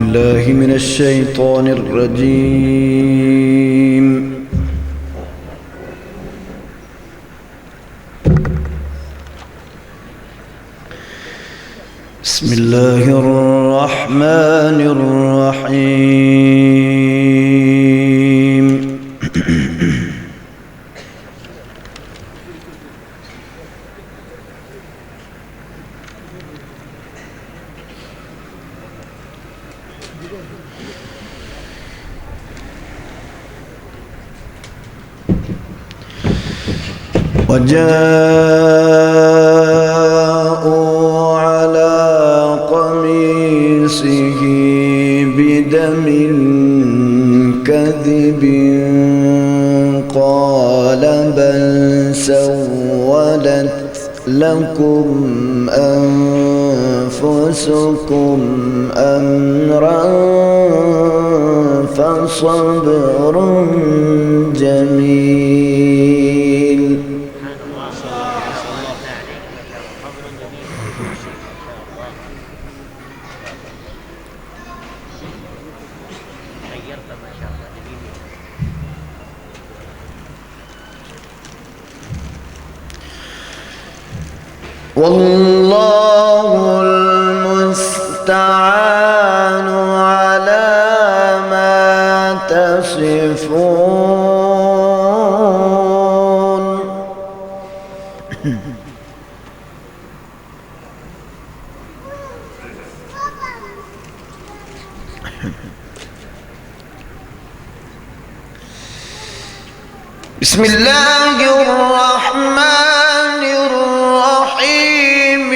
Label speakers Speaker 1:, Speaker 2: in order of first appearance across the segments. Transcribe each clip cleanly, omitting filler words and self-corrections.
Speaker 1: الله من الشيطان الرجيم. بسم الله الرحمن الرحيم. وجاءوا على قميصه بدم كذب قال بل سولت لكم أنفسكم أمرا فصبر جميل. والله المستعان على ما تصفون. بسم الله الرحمن الرحيم.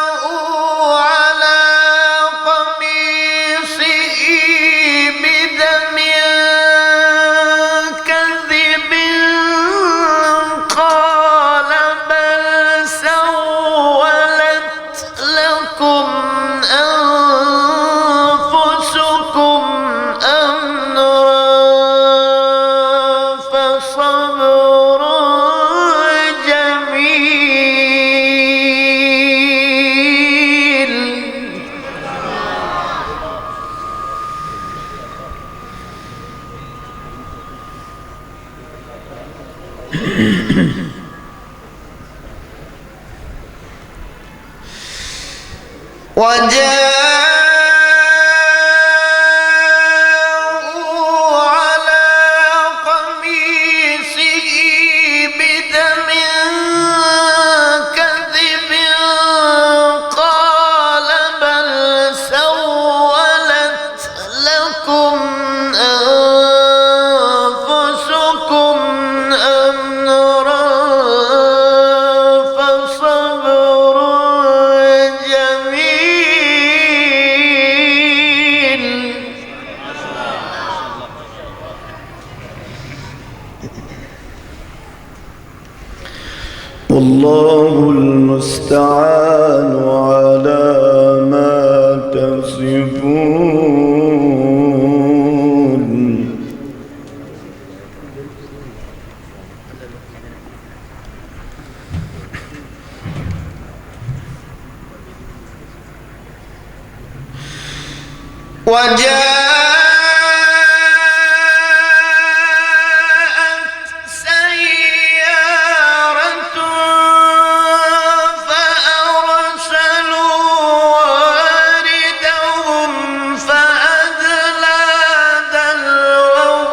Speaker 1: وجاءوا على قميصه بدم كذب قال بل سولت لكم أنفسكم أمرا فصبر جميل. وجاءوا على قميصه بدم كذب قال بل سولت لكم أنفسكم أمرا فصبر جميل. والله المستعان على ما تصفون. وجاءت سيارة فأرسلوا واردهم فأدلى دلوه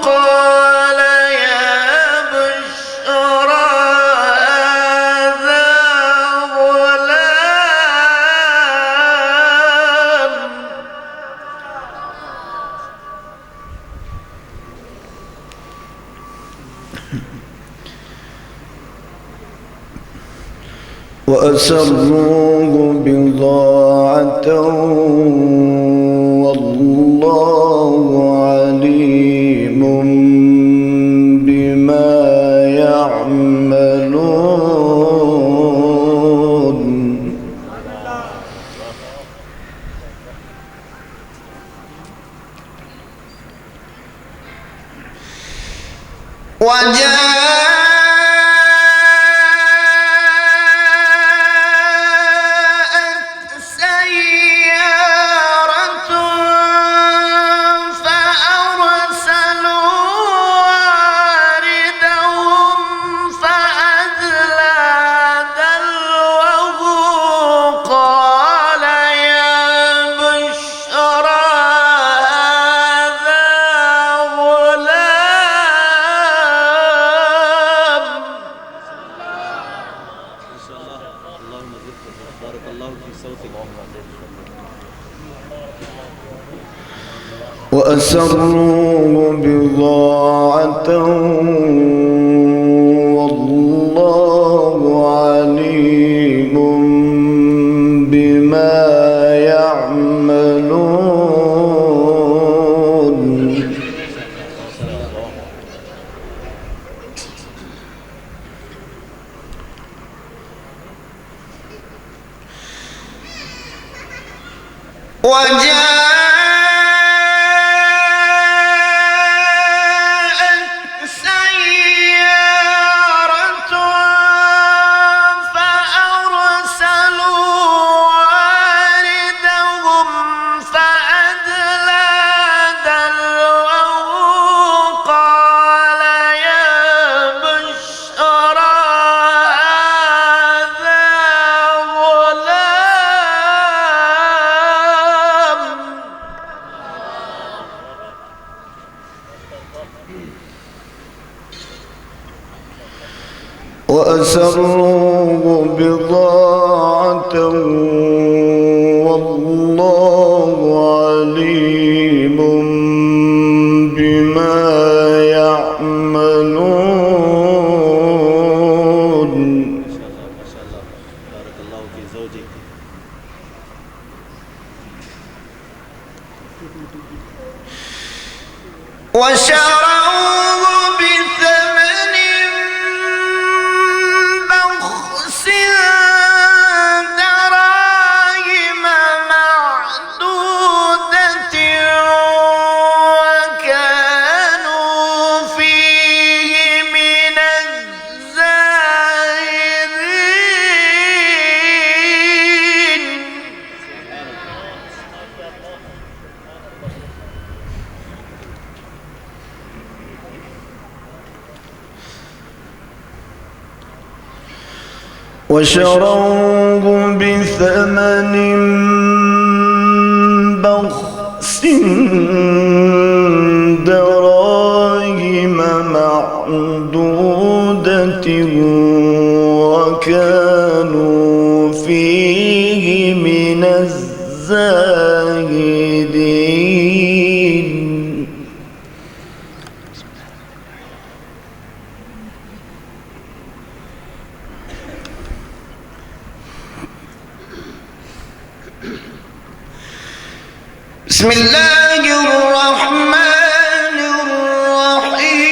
Speaker 1: قال يا بشرى هذا غلام. وأسروه بضاعة وأسروا بضاعة والله عليم بما يعملون. وأسروا بضاعة والله عليم بما يعملون.
Speaker 2: ما شاء الله بارك الله في زوجك.
Speaker 1: وشروه بثمن بخس دراهم معدودة وكانوا فيه من الزاهدين. وشروه بثمن بخس دراهم معدودة وكانوا فيه من الزاهدين. بسم الله الرحمن الرحيم.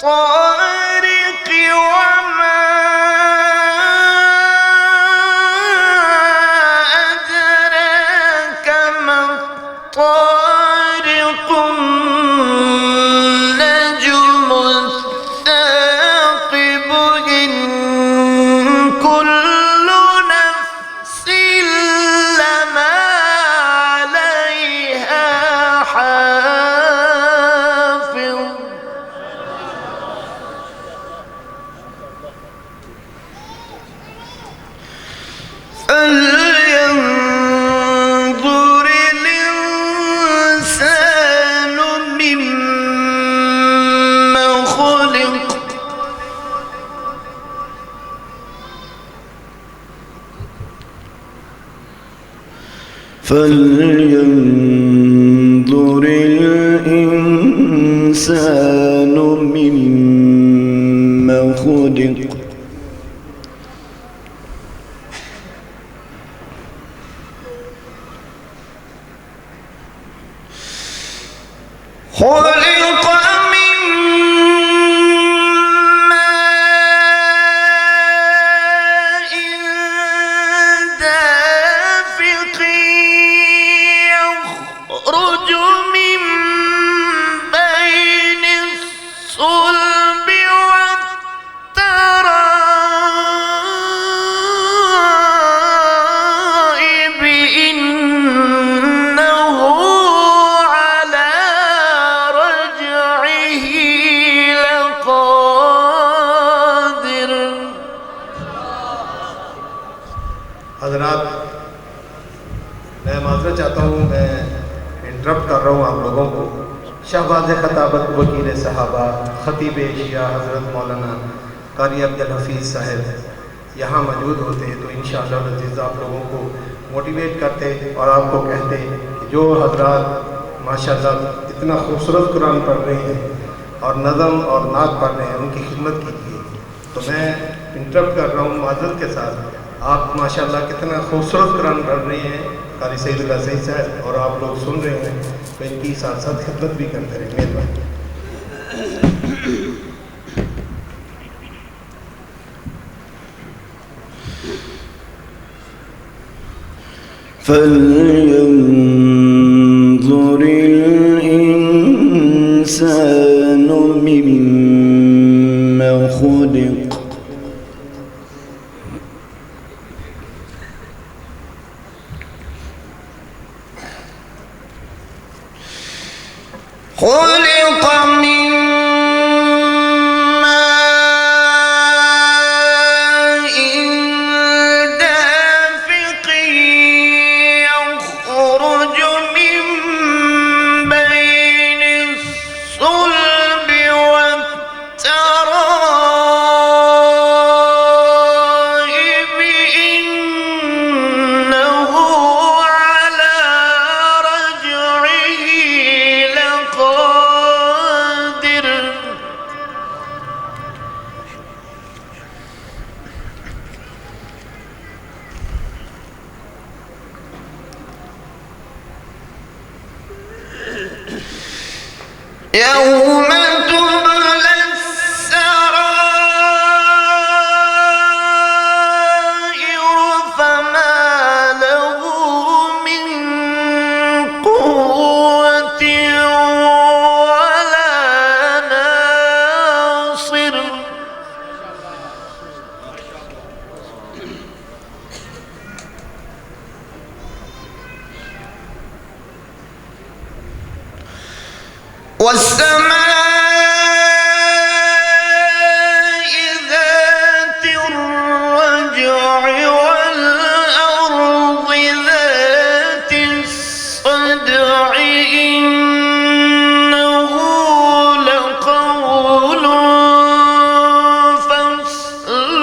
Speaker 1: والطارق وما أدراك ما الطارق النجم الثاقب إن كل نفس لما عليها حافظ. فلينظر الإنسان مما خلق. فلينظر الإنسان مما خلق.
Speaker 3: शहबाज खताबत वकील सहाबा ख़तीब एशिया हज़रत मौलाना कारी अब्दुल हफीज़ साहब यहाँ मौजूद होते तो इंशाअल्लाह अज़ीज़ आप लोगों को मोटिवेट करते और आपको कहते कि जो हज़रात माशाअल्लाह इतना खूबसूरत कुरान पढ़ रहे हैं और नज़म और नात पढ़ रहे हैं उनकी खिदमत कीजिए। तो मैं इंटरप्ट कर रहा हूँ माज़रत के साथ। आप माशाअल्लाह कितना खूबसूरत कुरान पढ़ रहे हैं कारी सईदुल्लाह सईद साहब और आप लोग सुन रहे हैं तो इनकी साथ साथ खिदमत भी करते रहे। मेहरबानी।
Speaker 1: فلينظر الإنسان مما خلق خلق من ماء دافق يخرج من بين الصلب والترائب إنه على رجعه لقادر يوم تبلى السرائر فما له من قوة ولا ناصر والسماء ذات الرجع والأرض ذات الصدع إنه لقول فصل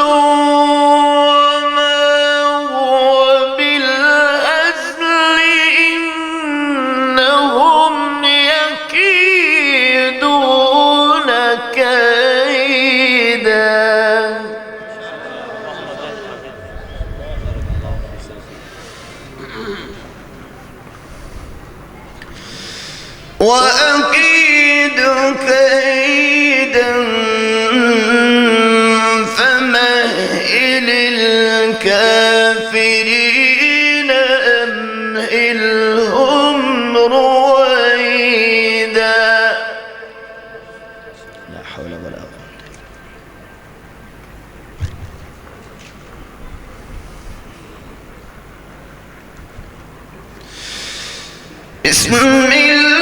Speaker 1: وما هو بالهزل إنهم يكيدون كيدا وأكيد كيدا فمهل الكافرين أمهلهم رويدا لا حول ولا قوة. بسم الله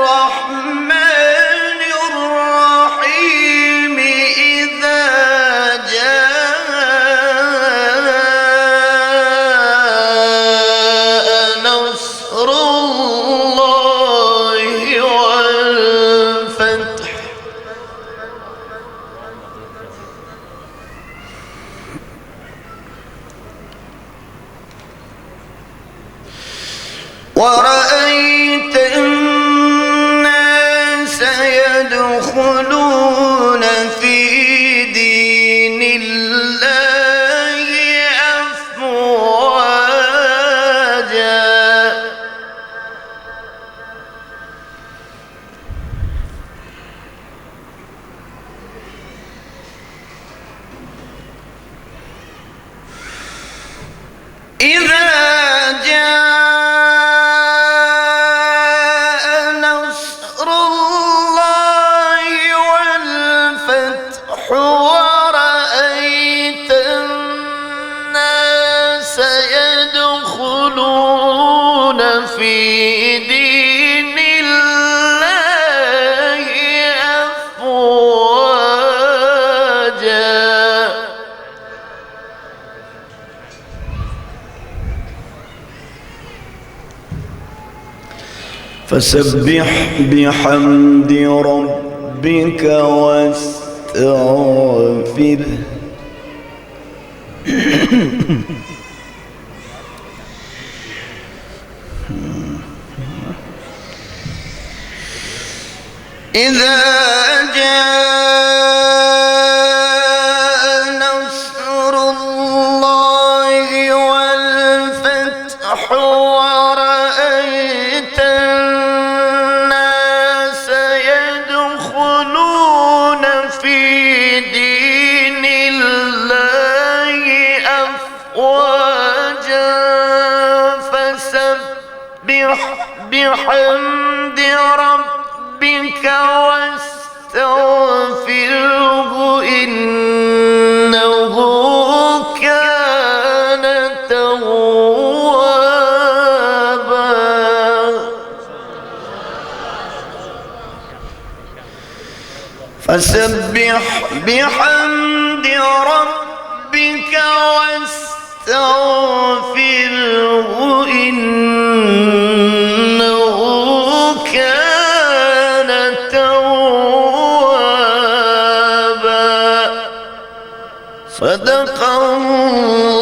Speaker 1: الرحمن الرحيم إذا جاء نصر الله والفتح ورأيت الناس يدخلون في دين الله أفواجا إذا جاء نصر الله فسبح بحمد ربك واستغفره إذا جاء نصر الله والفتح ورأيت الناس يدخلون في دين الله أفواجا فسبح بحمد ربك واستغفره إنه كان توابا فسبح بحمد ربك واستغفره إنه كان توابا صدق الله